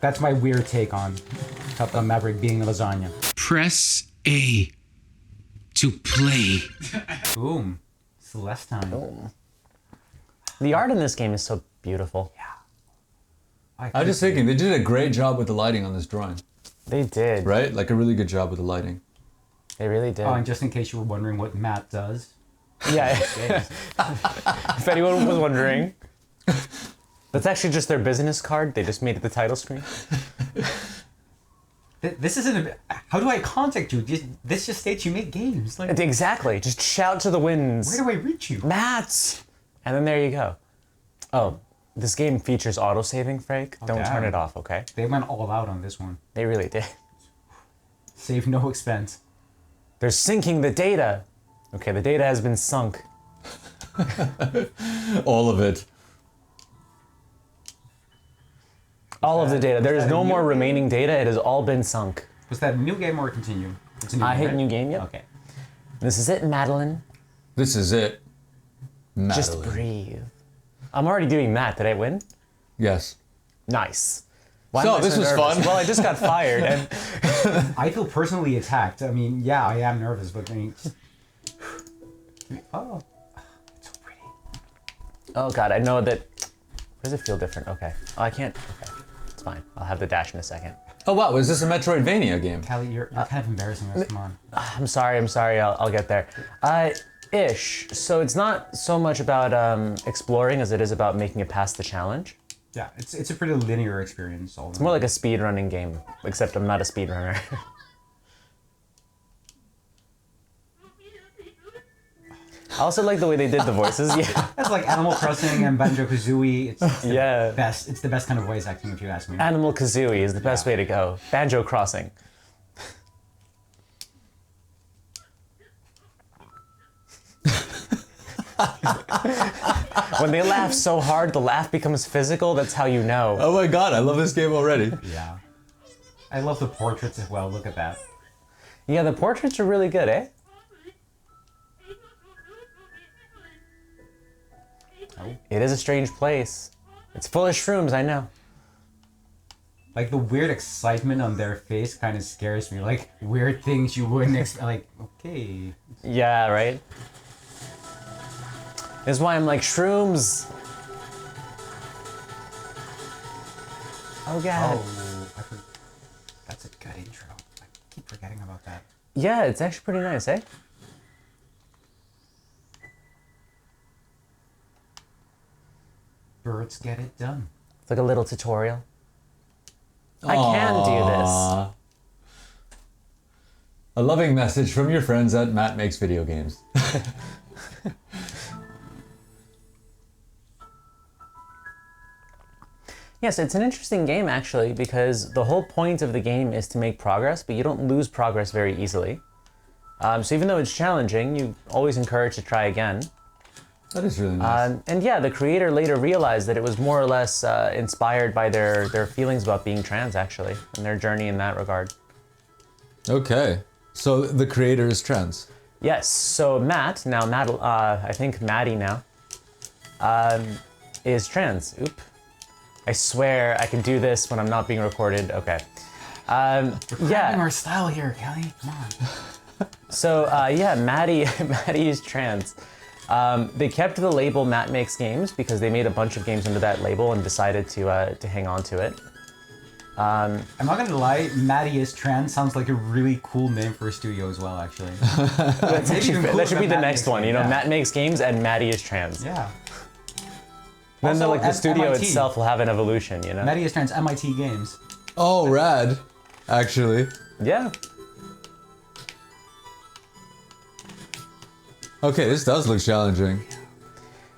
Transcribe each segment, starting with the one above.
That's my weird take on Top Gun Maverick being a lasagna. Press A to play. Boom. Celeste time. Boom. The art in this game is so beautiful. Yeah. I was just thinking, they did a great job with the lighting on this drawing. They did. Right? Like a really good job with the lighting. They really did. Oh, and just in case you were wondering what Matt does. Yeah. If anyone was wondering, that's actually just their business card. They just made it the title screen. This isn't a... How do I contact you? This just states you make games. Like, Exactly. Just shout to the winds. where do I reach you? Matt! And then there you go. Oh, this game features autosaving, Freek. Don't damn. turn it off, okay? They went all out on this one. They really did. Save no expense. They're syncing the data. Okay, the data has been sunk. All of it. All of the data. There is that a no new more game? remaining data. It has all been sunk. Was that a new game or a continue? It's a new I game, hit right? new game, yep. Okay. This is it, Madeline. This is it. Madeline. Just breathe. I'm already doing that. Did I win? Yes. Nice. Why So, am I this was nervous? fun. Well, I just got fired. And I feel personally attacked. I mean, yeah, I am nervous, but I mean... Oh. It's so pretty. oh god, I know that. Does it feel different? Okay. Oh, I can't. Okay, it's fine. I'll have the dash in a second. Oh wow, is this a Metroidvania game? Callie, you're kind of embarrassing us. Come on. I'm sorry. I'll get there. Ish. So it's not so much about exploring as it is about making it past the challenge. Yeah, it's a pretty linear experience. All It's more like a speed running game, except I'm not a speed runner. I also like the way they did the voices. Yeah. That's like Animal Crossing and Banjo-Kazooie. It's the Yeah. best. It's the best kind of voice acting, if you ask me. Animal Kazooie is the best way to go. Banjo Crossing. When they laugh so hard, the laugh becomes physical. That's how you know. Oh my god, I love this game already. Yeah. I love the portraits as well. Look at that. Yeah, the portraits are really good, eh? Oh. It is a strange place. It's full of shrooms, I know. Like the weird excitement on their face kind of scares me. Like weird things you wouldn't expect. Like, okay. Yeah, right? This is why I'm like, shrooms. Oh, God. Oh, that's a good intro. I keep forgetting about that. Yeah, it's actually pretty nice, eh? Birds get it done. It's like a little tutorial. I can do this. Aww. A loving message from your friends at Matt Makes Video Games. Yes, it's an interesting game actually, because the whole point of the game is to make progress, but you don't lose progress very easily. So even though it's challenging, you always encourage to try again. That is really nice. And yeah, the creator later realized that it was more or less inspired by their feelings about being trans, actually, and their journey in that regard. Okay. So the creator is trans. Yes, so Matt, now I think Maddie now, is trans. Oop. I swear I can do this when I'm not being recorded. Okay. Yeah. Our style here, Kelly. Come on. So yeah, Maddie is trans. They kept the label Matt Makes Games because they made a bunch of games under that label and decided to hang on to it. I'm not gonna lie, Maddie is trans sounds like a really cool name for a studio as well, actually. That's actually, that should be the next one. You know, yeah. Matt Makes Games and Maddie is trans. Yeah. Then Also, the studio MIT. itself will have an evolution. You know. Maddie is trans, MIT Games. Oh, rad. Actually. Yeah. Okay, this does look challenging.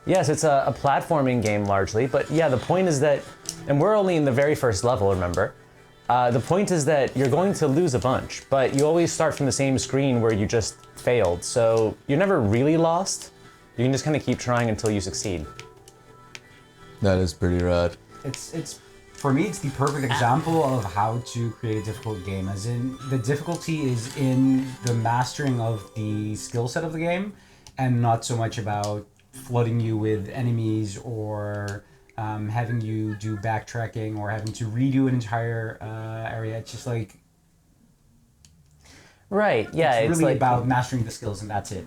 Yes, it's a platforming game largely, but yeah, the point is that, and we're only in the very first level, remember? The point is that you're going to lose a bunch, but you always start from the same screen where you just failed, so you're never really lost. You can just kind of keep trying until you succeed. That is pretty rad. It's for me, it's the perfect example of how to create a difficult game. As in, the difficulty is in the mastering of the skill set of the game, and not so much about flooding you with enemies or having you do backtracking or having to redo an entire area. It's just like Right. Yeah. it's really like, about mastering the skills, and that's it.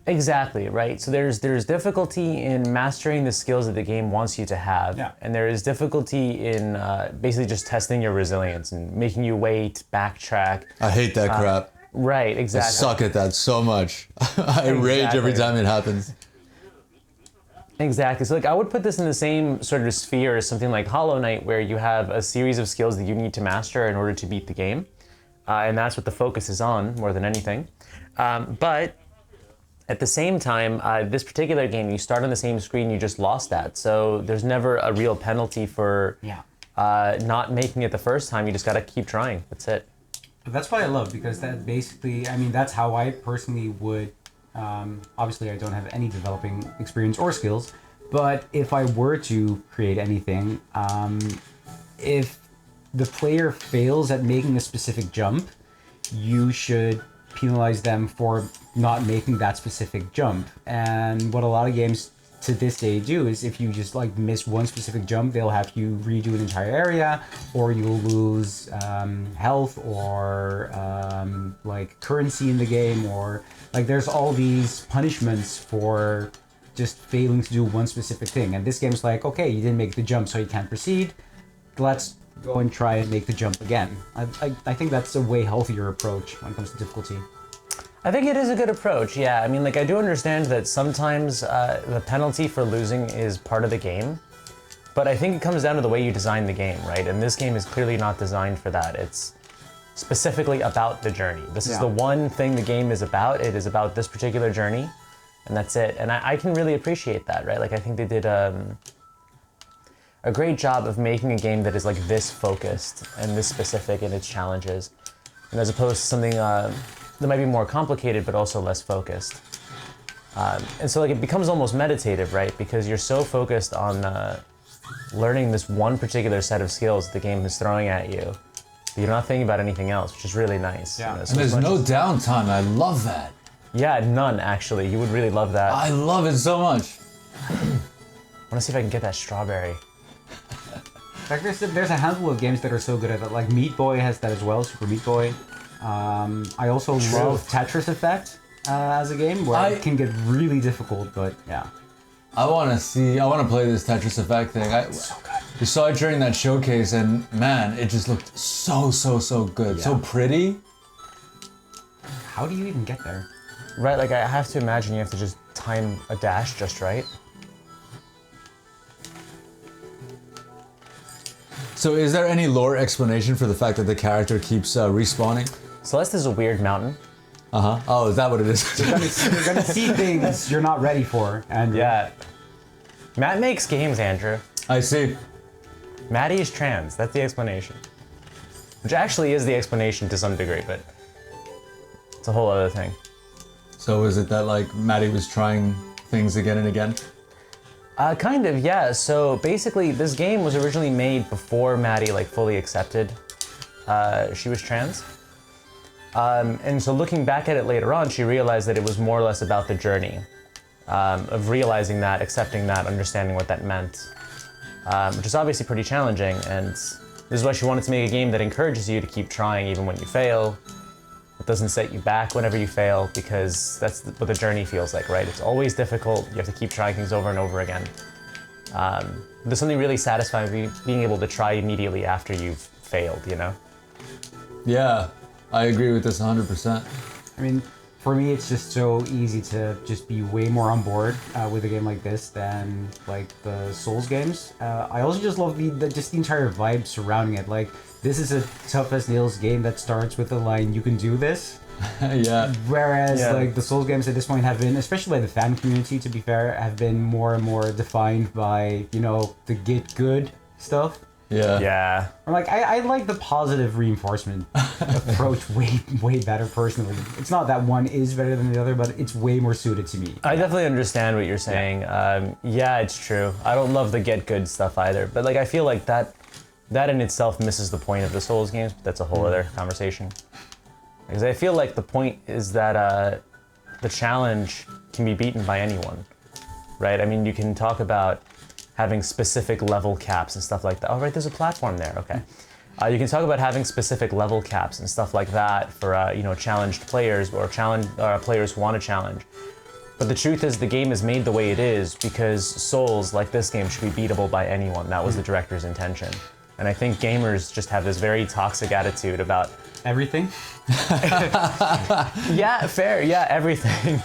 Exactly, right? So there's difficulty in mastering the skills that the game wants you to have. Yeah. And there is difficulty in basically just testing your resilience and making you wait, backtrack. I hate that crap. Right, I exactly. suck at that so much. I rage every Exactly. time it happens. Exactly. So like I would put this in the same sort of sphere as something like Hollow Knight, where you have a series of skills that you need to master in order to beat the game. And that's what the focus is on more than anything. But at the same time, this particular game, you start on the same screen, you just lost that. So there's never a real penalty for not making it the first time. You just got to keep trying. That's it. But that's what I love, because that basically, I mean, that's how I personally would. Obviously, I don't have any developing experience or skills, but if I were to create anything, if the player fails at making a specific jump, you should penalize them for not making that specific jump. And what a lot of games to this day do is, if you just like miss one specific jump, they'll have you redo an entire area, or you'll lose health or like currency in the game, or like there's all these punishments for just failing to do one specific thing. And this game's like, okay, you didn't make the jump, so you can't proceed. Let's go and try and make the jump again. I think that's a way healthier approach when it comes to difficulty. I think it is a good approach, yeah. I mean, like, I do understand that sometimes the penalty for losing is part of the game, but I think it comes down to the way you design the game, right? And this game is clearly not designed for that. It's specifically about the journey. This is the one thing the game is about. It is about this particular journey, and that's it. And I can really appreciate that, right? Like, I think they did a great job of making a game that is, like, this focused and this specific in its challenges, and as opposed to something that might be more complicated, but also less focused. And so like it becomes almost meditative, right? Because you're so focused on learning this one particular set of skills the game is throwing at you, that you're not thinking about anything else, which is really nice. Yeah. You know, so And there's as much no as- downtime. I love that. Yeah, none actually. You would really love that. I love it so much. I wanna see if I can get that strawberry. Like there's a handful of games that are so good at it. Like Meat Boy has that as well, Super Meat Boy. I also love Tetris Effect as a game, where it can get really difficult, but yeah. I want to play this Tetris Effect thing. So good. We saw it during that showcase, and man, it just looked so good. Yeah. So pretty. How do you even get there? Right, like I have to imagine you have to just time a dash just right. So is there any lore explanation for the fact that the character keeps respawning? Celeste is a weird mountain. Uh-huh. Oh, is that what it is? You're gonna see things you're not ready for, and Yeah. Matt makes games, Andrew. I see. Maddie is trans, that's the explanation. Which actually is the explanation to some degree, but it's a whole other thing. So is it that like Maddie was trying things again and again? Kind of, yeah. So basically, this game was originally made before Maddie like fully accepted she was trans. And so looking back at it later on, she realized that it was more or less about the journey of realizing that, accepting that, understanding what that meant, which is obviously pretty challenging. And this is why she wanted to make a game that encourages you to keep trying even when you fail. It doesn't set you back whenever you fail, because that's what the journey feels like, right? It's always difficult. You have to keep trying things over and over again. There's something really satisfying being able to try immediately after you've failed, you know? Yeah, I agree with this 100%. I mean, for me, it's just so easy to just be way more on board with a game like this than like the Souls games. I also just love the entire vibe surrounding it. Like, this is a tough as nails game that starts with the line, "You can do this." Yeah. Whereas like the Souls games at this point have been, especially by the fan community, to be fair, have been more and more defined by, you know, the get good stuff. Yeah. Yeah. I'm like, I like the positive reinforcement approach way better personally. It's not that one is better than the other, but it's way more suited to me. I definitely understand what you're saying. Yeah, it's true. I don't love the get good stuff either, but like I feel like that in itself misses the point of the Souls games, but that's a whole other conversation. Because I feel like the point is that the challenge can be beaten by anyone, right? I mean, you can talk about having specific level caps and stuff like that. Oh, right, there's a platform there. Okay. You can talk about having specific level caps and stuff like that for challenged players or players who want to challenge. But the truth is the game is made the way it is because Souls, like this game, should be beatable by anyone. That was the director's intention. And I think gamers just have this very toxic attitude about Everything? yeah, fair, yeah, everything.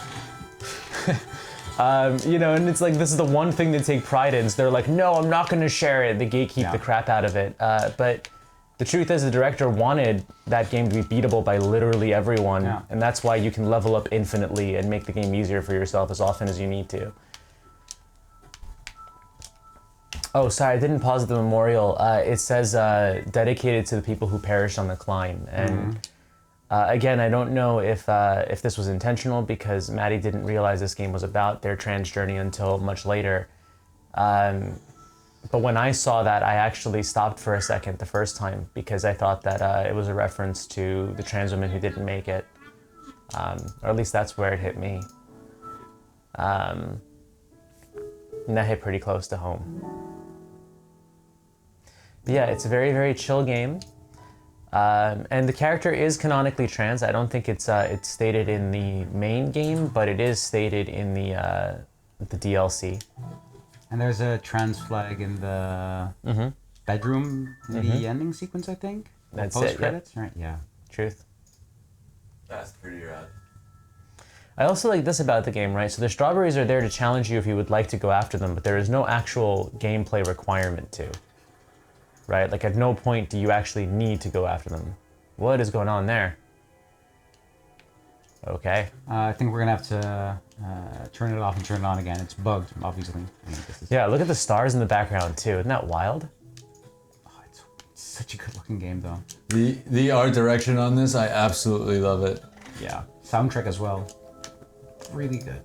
And it's like this is the one thing they take pride in. So they're like, no, I'm not going to share it. They gatekeep the crap out of it. But the truth is the director wanted that game to be beatable by literally everyone. Yeah. And that's why you can level up infinitely and make the game easier for yourself as often as you need to. Oh, sorry, I didn't pause at the memorial. It says dedicated to the people who perished on the climb. And again, I don't know if this was intentional because Maddie didn't realize this game was about their trans journey until much later. But when I saw that, I actually stopped for a second the first time because I thought that it was a reference to the trans women who didn't make it. Or at least that's where it hit me. And that hit pretty close to home. But yeah, it's a very, very chill game. And the character is canonically trans. I don't think it's stated in the main game, but it is stated in the DLC. And there's a trans flag in the bedroom, the ending sequence, I think? That's Post it, credits, right? Yeah. Truth. That's pretty rad. I also like this about the game, right? So the strawberries are there to challenge you if you would like to go after them, but there is no actual gameplay requirement to. Right? Like at no point do you actually need to go after them. What is going on there? Okay. I think we're going to have to turn it off and turn it on again. It's bugged, obviously. Yeah, look at the stars in the background too. Isn't that wild? Oh, it's such a good looking game though. The art direction on this, I absolutely love it. Yeah. Soundtrack as well. Really good.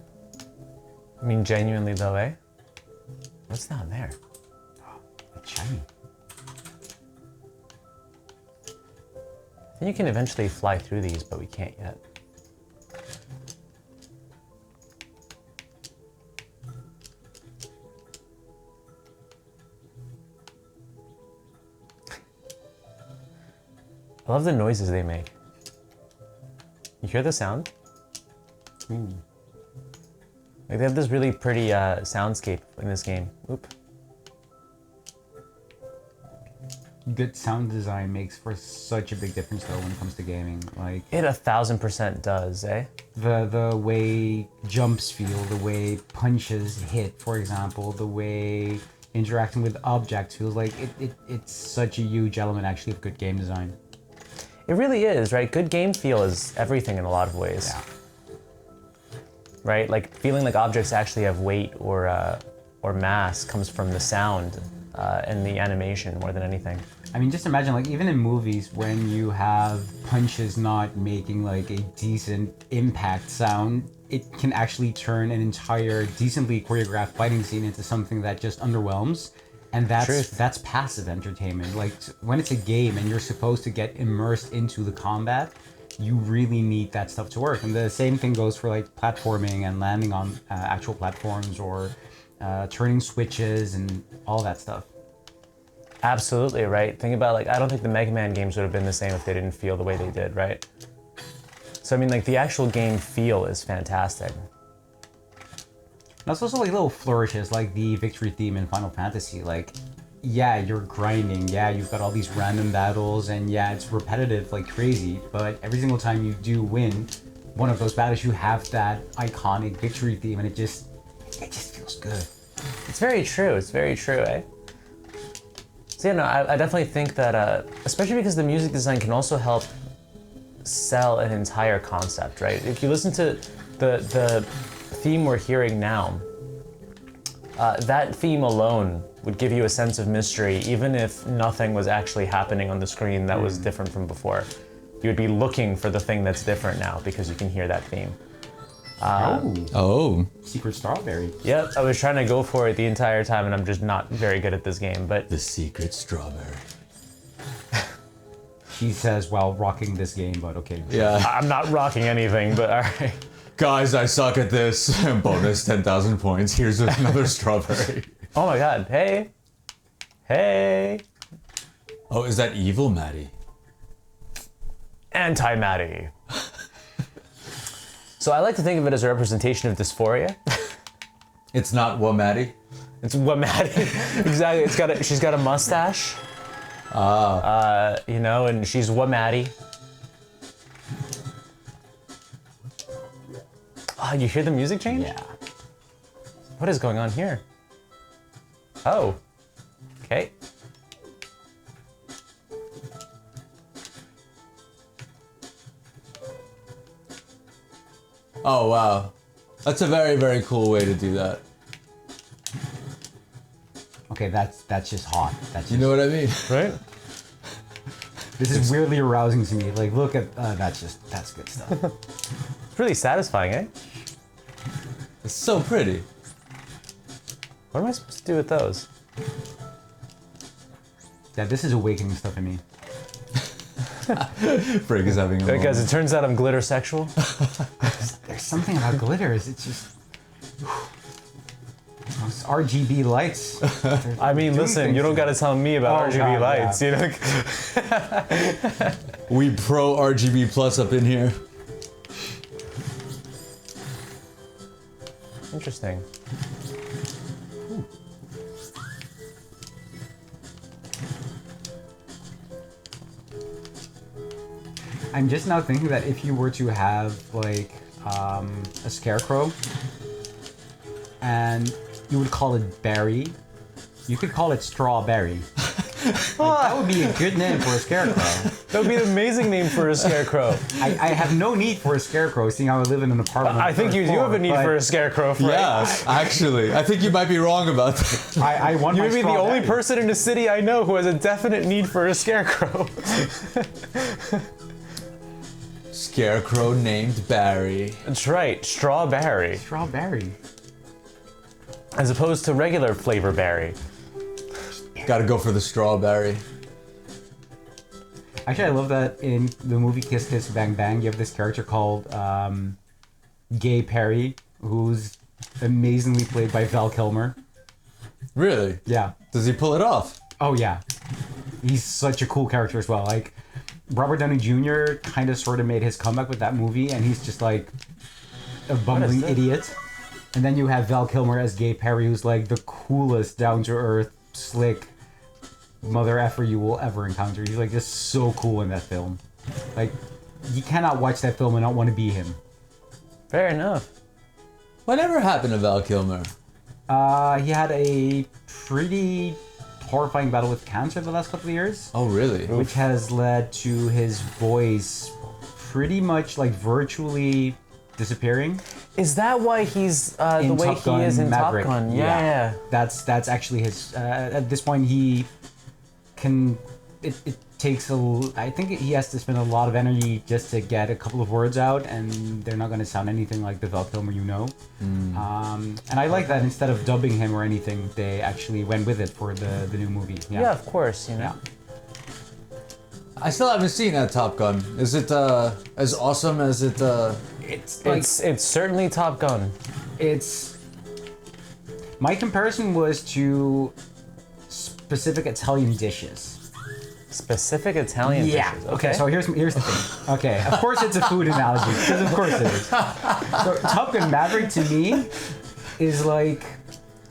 I mean, genuinely though, eh? What's down there? Oh, it's shiny. I think you can eventually fly through these, but we can't yet. I love the noises they make. You hear the sound? Like they have this really pretty soundscape in this game. Oop. Good sound design makes for such a big difference though when it comes to gaming. Like It 1000% does, eh? the way jumps feel, the way punches hit, for example, the way interacting with objects feels like it's such a huge element actually of good game design. It really is, right? Good game feel is everything in a lot of ways. Yeah. Right? Like feeling like objects actually have weight or mass comes from the sound and the animation more than anything. I mean, just imagine, like, even in movies, when you have punches not making, like, a decent impact sound, it can actually turn an entire decently choreographed fighting scene into something that just underwhelms. And that's passive entertainment. Like, when it's a game and you're supposed to get immersed into the combat, you really need that stuff to work. And the same thing goes for, like, platforming and landing on actual platforms or turning switches and all that stuff. Absolutely, right? Think about, like, I don't think the Mega Man games would have been the same if they didn't feel the way they did, right? So, I mean, like, the actual game feel is fantastic. That's also like little flourishes, like the victory theme in Final Fantasy. Like, yeah, you're grinding, yeah, you've got all these random battles, and yeah, it's repetitive like crazy, but every single time you do win one of those battles, you have that iconic victory theme, and it just feels good. It's very true, eh? So, yeah, no, I definitely think that, especially because the music design can also help sell an entire concept, right? If you listen to the theme we're hearing now, that theme alone would give you a sense of mystery, even if nothing was actually happening on the screen that was different from before. You would be looking for the thing that's different now because you can hear that theme. Oh. Secret strawberry. Yep, I was trying to go for it the entire time, and I'm just not very good at this game, but... The secret strawberry. She says while rocking this game, but okay. Yeah. I'm not rocking anything, but all right. Guys, I suck at this. Bonus 10,000 points. Here's another strawberry. Oh my god. Hey. Hey. Oh, is that evil Maddie? Anti-Maddie. So I like to think of it as a representation of dysphoria. It's not what Maddie? It's what Maddie. Exactly. She's got a mustache. You know, and she's what Maddie. Oh, you hear the music change? Yeah. What is going on here? Oh. Okay. Oh, wow. That's a very, very cool way to do that. Okay, that's just hot. That's just, You know what I mean? Right? this is weirdly arousing to me. Like, look at that's good stuff. It's really satisfying, eh? It's so pretty. What am I supposed to do with those? Yeah, this is awakening stuff in me. Freek is having a moment. Guys, it turns out I'm glitter sexual. There's something about glitters. It's just those RGB lights. I mean, listen, you don't gotta tell me about Oh, RGB God, lights, you know? We pro RGB plus up in here. Interesting. I'm just now thinking that if you were to have like a scarecrow and you would call it berry, you could call it strawberry. That would be a good name for a scarecrow. That would be an amazing name for a scarecrow. I have no need for a scarecrow, seeing how I live in an apartment. on I the think third you do floor, have a need but for a scarecrow, Frank. Yeah, actually. I think you might be wrong about that. I want You my may be the only strawberry. person in the city I know who has a definite need for a scarecrow. Scarecrow named Barry. That's right, strawberry, Strawberry. as opposed to regular flavor berry. Gotta go for the strawberry. Actually, I love that in the movie Kiss Kiss Bang Bang, you have this character called Gay Perry, who's amazingly played by Val Kilmer. Really? Yeah. Does he pull it off? Oh yeah. He's such a cool character as well. Like, Robert Downey Jr. kind of sort of made his comeback with that movie, and he's just like a bumbling this? idiot. And then you have Val Kilmer as Gay Perry, who's like the coolest, down-to-earth, slick mother effer you will ever encounter. He's like just so cool in that film. Like, you cannot watch that film and not want to be him. Fair enough. Whatever happened to Val Kilmer? He had a pretty horrifying battle with cancer the last couple of years. Oh, really? Which has led to his voice pretty much like virtually disappearing. Is that why he's the In way Top Gun he is in Maverick. Top Gun? Yeah. Yeah. That's actually his. At this point, he can. It takes I think he has to spend a lot of energy just to get a couple of words out, and they're not going to sound anything like the Val Kilmer you know. And I like that instead of dubbing him or anything, they actually went with it for the new movie. Yeah, of course, you know. Yeah. I still haven't seen that Top Gun. Is it as awesome as it? It's like It's certainly Top Gun. it's my comparison was to specific Italian dishes. Specific Italian dishes. Okay. So here's the thing. Okay. Of course it's a food analogy because of course it is. So Top Gun Maverick to me is like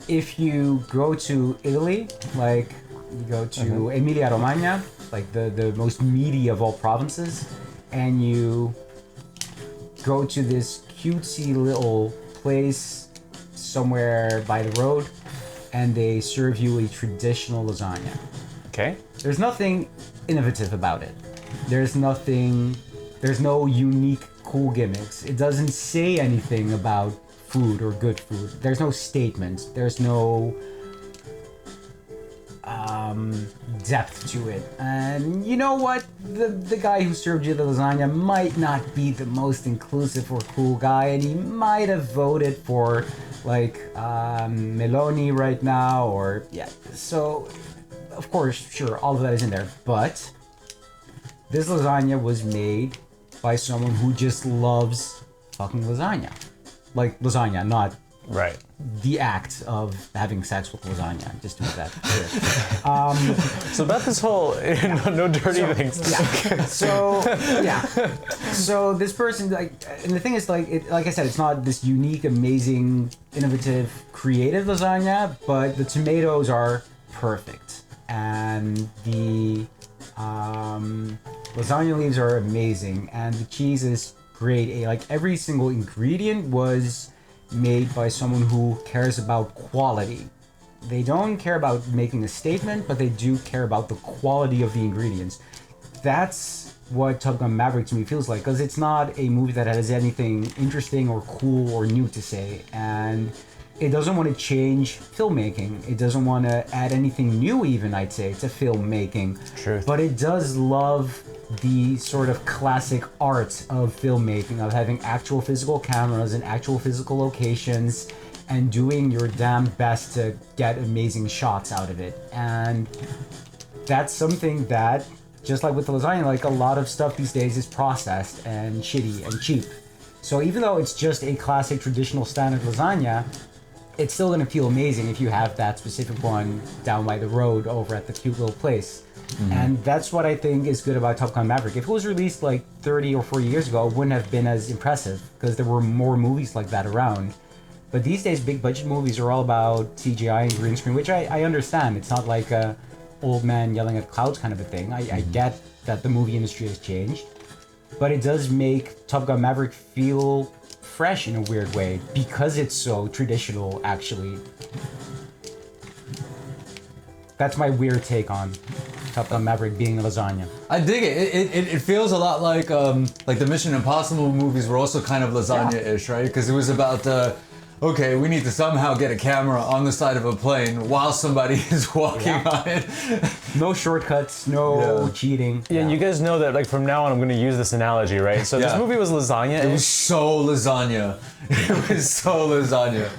if you go to Italy, like you go to Emilia Romagna, like the most meaty of all provinces, and you go to this cutesy little place somewhere by the road, and they serve you a traditional lasagna. Okay. There's nothing innovative about it. There's no unique cool gimmicks. It doesn't say anything about food or good food. There's no statement. There's no depth to it. And you know what? The guy who served you the lasagna might not be the most inclusive or cool guy, and he might have voted for like Meloni right now, or yeah. So of course, sure, all of that is in there, but this lasagna was made by someone who just loves fucking lasagna. Like lasagna, not Right. the act of having sex with lasagna, just to make that clear. So about this whole no dirty things. Yeah. So yeah. So this person, like, and the thing is, like I said, it's not this unique, amazing, innovative, creative lasagna, but the tomatoes are perfect, and the lasagna leaves are amazing, and the cheese is great. Like every single ingredient was made by someone who cares about quality. They don't care about making a statement, but they do care about the quality of the ingredients. That's what Top Gun Maverick to me feels like, because it's not a movie that has anything interesting or cool or new to say, and it doesn't want to change filmmaking. It doesn't want to add anything new, even, I'd say, to filmmaking. Truth. But it does love the sort of classic art of filmmaking, of having actual physical cameras and actual physical locations and doing your damn best to get amazing shots out of it. And that's something that, just like with the lasagna, like a lot of stuff these days is processed and shitty and cheap. So even though it's just a classic traditional standard lasagna, it's still gonna feel amazing if you have that specific one down by the road over at the cute little place. And that's what I think is good about Top Gun Maverick. If it was released like 30 or 40 years ago, it wouldn't have been as impressive because there were more movies like that around. But these days, big budget movies are all about CGI and green screen, which I understand. It's not like a old man yelling at clouds kind of a thing. I get that the movie industry has changed, but it does make Top Gun Maverick feel fresh in a weird way because it's so traditional, actually. That's my weird take on Top Gun Maverick being a lasagna. I dig it. It feels a lot like the Mission Impossible movies were also kind of lasagna-ish, right? Because it was about okay, we need to somehow get a camera on the side of a plane while somebody is walking on it. No shortcuts, no cheating. Yeah, you guys know that, like, from now on I'm going to use this analogy, right? So this movie was lasagna. It was so lasagna. It was so lasagna.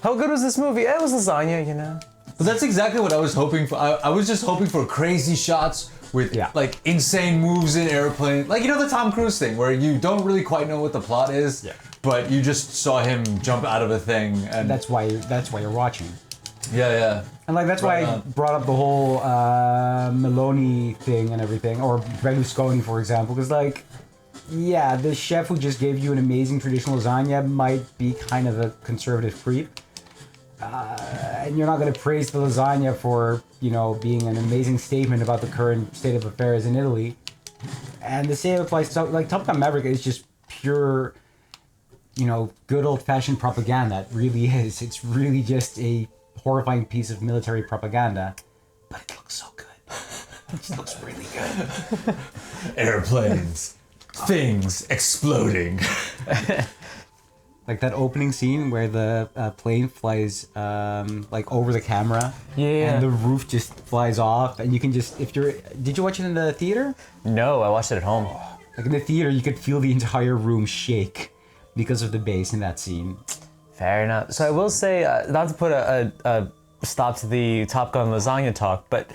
How good was this movie? It was lasagna, you know? But that's exactly what I was hoping for. I was just hoping for crazy shots with like insane moves in airplane. Like, you know, the Tom Cruise thing where you don't really quite know what the plot is, but you just saw him jump out of a thing, and That's why you're watching. yeah. And like that's why I brought up the whole Meloni thing and everything, or Berlusconi, for example, because like, yeah, the chef who just gave you an amazing traditional lasagna might be kind of a conservative creep, and you're not going to praise the lasagna for, you know, being an amazing statement about the current state of affairs in Italy. And the same applies to, like, Top Gun Maverick is just pure, you know, good old-fashioned propaganda. It really is. It's really just a horrifying piece of military propaganda, but it looks so good. It just looks really good. Airplanes, things exploding. Like that opening scene where the plane flies like over the camera, and the roof just flies off, and you can just, did you watch it in the theater? No, I watched it at home. Like in the theater, you could feel the entire room shake because of the bass in that scene. Fair enough. So I will say, not to put a stop to the Top Gun lasagna talk, but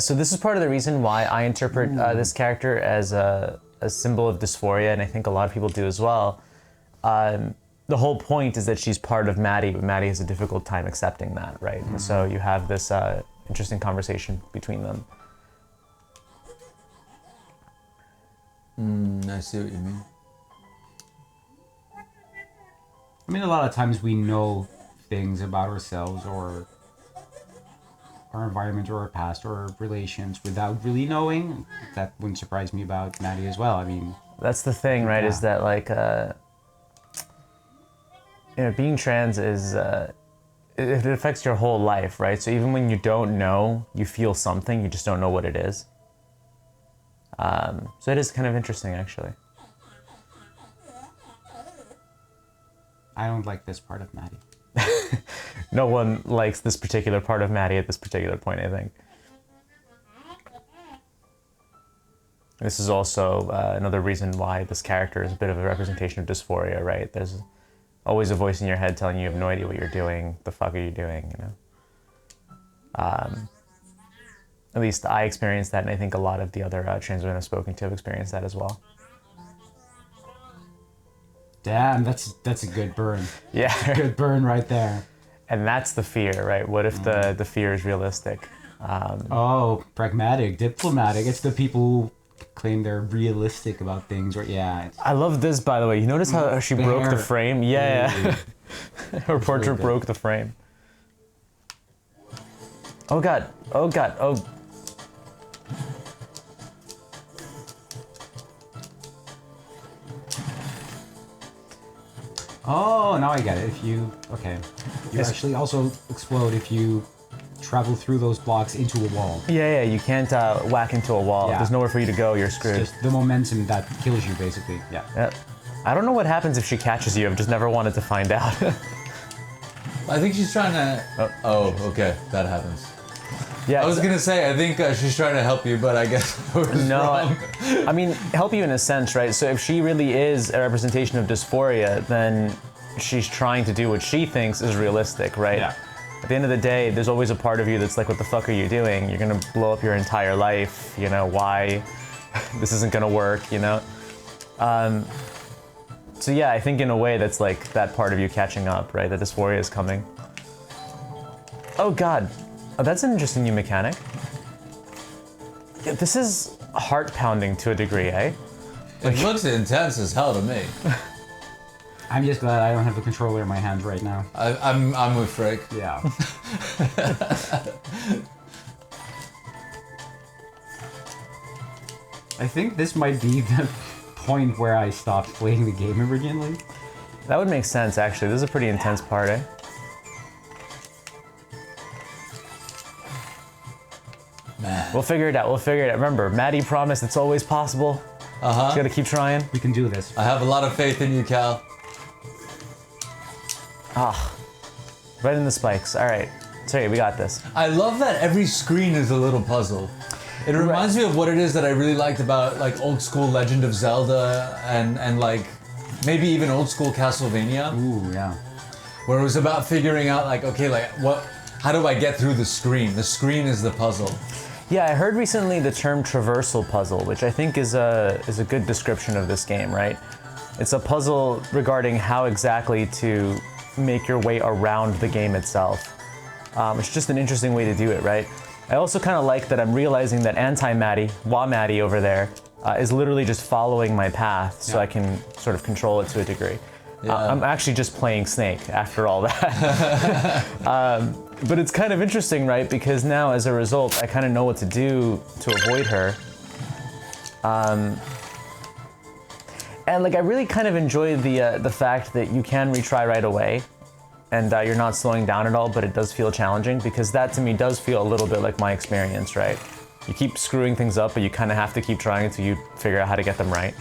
so this is part of the reason why I interpret this character as a symbol of dysphoria, and I think a lot of people do as well. The whole point is that she's part of Maddie, but Maddie has a difficult time accepting that, right? And so you have this interesting conversation between them. I see what you mean. I mean, a lot of times we know things about ourselves or our environment or our past or our relations without really knowing. That wouldn't surprise me about Maddie as well. I mean, that's the thing, right? Is that, like, you know, being trans is it affects your whole life, right? So even when you don't know, you feel something, you just don't know what it is. So it is kind of interesting, actually. I don't like this part of Maddie. No one likes this particular part of Maddie at this particular point, I think. This is also another reason why this character is a bit of a representation of dysphoria, right? There's always a voice in your head telling you have no idea what you're doing. The fuck are you doing, you know? At least I experienced that, and I think a lot of the other trans women I've spoken to have experienced that as well. Damn, that's a good burn. Yeah. Good burn right there. And that's the fear, right? What if the fear is realistic? Oh, pragmatic, diplomatic. It's the people who claim they're realistic about things, or yeah. I love this, by the way. You notice how she broke the hair. frame? Yeah. Her portrait really good. broke the frame. Oh god. Oh god. Oh. Oh, now I get it. If you you actually also explode if you travel through those blocks into a wall. Yeah, you can't whack into a wall. Yeah. There's nowhere for you to go. You're screwed. It's just the momentum that kills you, basically. Yeah. Yeah. I don't know what happens if she catches you. I've just never wanted to find out. I think she's trying to. Oh, okay, that happens. Yeah. I was gonna say I think she's trying to help you, but I guess I was wrong. I mean, help you in a sense, right? So if she really is a representation of dysphoria, then she's trying to do what she thinks is realistic, right? Yeah. At the end of the day, there's always a part of you that's like, what the fuck are you doing? You're gonna blow up your entire life, you know, why? This isn't gonna work, you know? So yeah, I think in a way that's like that part of you catching up, right? The dysphoria is coming. Oh god. Oh, that's an interesting new mechanic. Yeah, this is heart-pounding to a degree, eh? It looks intense as hell to me. I'm just glad I don't have the controller in my hands right now. I'm with Freek. Yeah. I think this might be the point where I stopped playing the game originally. That would make sense, actually. This is a pretty intense part, eh? Man. We'll figure it out. We'll figure it out. Remember, Maddie promised it's always possible. Just gotta keep trying. We can do this. I have a lot of faith in you, Cal. Right in the spikes. All right. Sorry, we got this. I love that every screen is a little puzzle. It reminds me of what it is that I really liked about like old school Legend of Zelda and like maybe even old school Castlevania, Ooh, yeah. where it was about figuring out like, okay, like how do I get through the screen? The screen is the puzzle. Yeah, I heard recently the term traversal puzzle, which I think is a good description of this game, right? It's a puzzle regarding how exactly to make your way around the game itself. It's just an interesting way to do it, right? I also kind of like that I'm realizing that anti-Maddie, Maddie over there, is literally just following my path so I can sort of control it to a degree. Yeah. I'm actually just playing Snake after all that. But it's kind of interesting, right? Because now, as a result, I kind of know what to do to avoid her. And like, I really kind of enjoy the fact that you can retry right away, and you're not slowing down at all, but it does feel challenging, because that to me does feel a little bit like my experience, right? You keep screwing things up, but you kind of have to keep trying until you figure out how to get them right.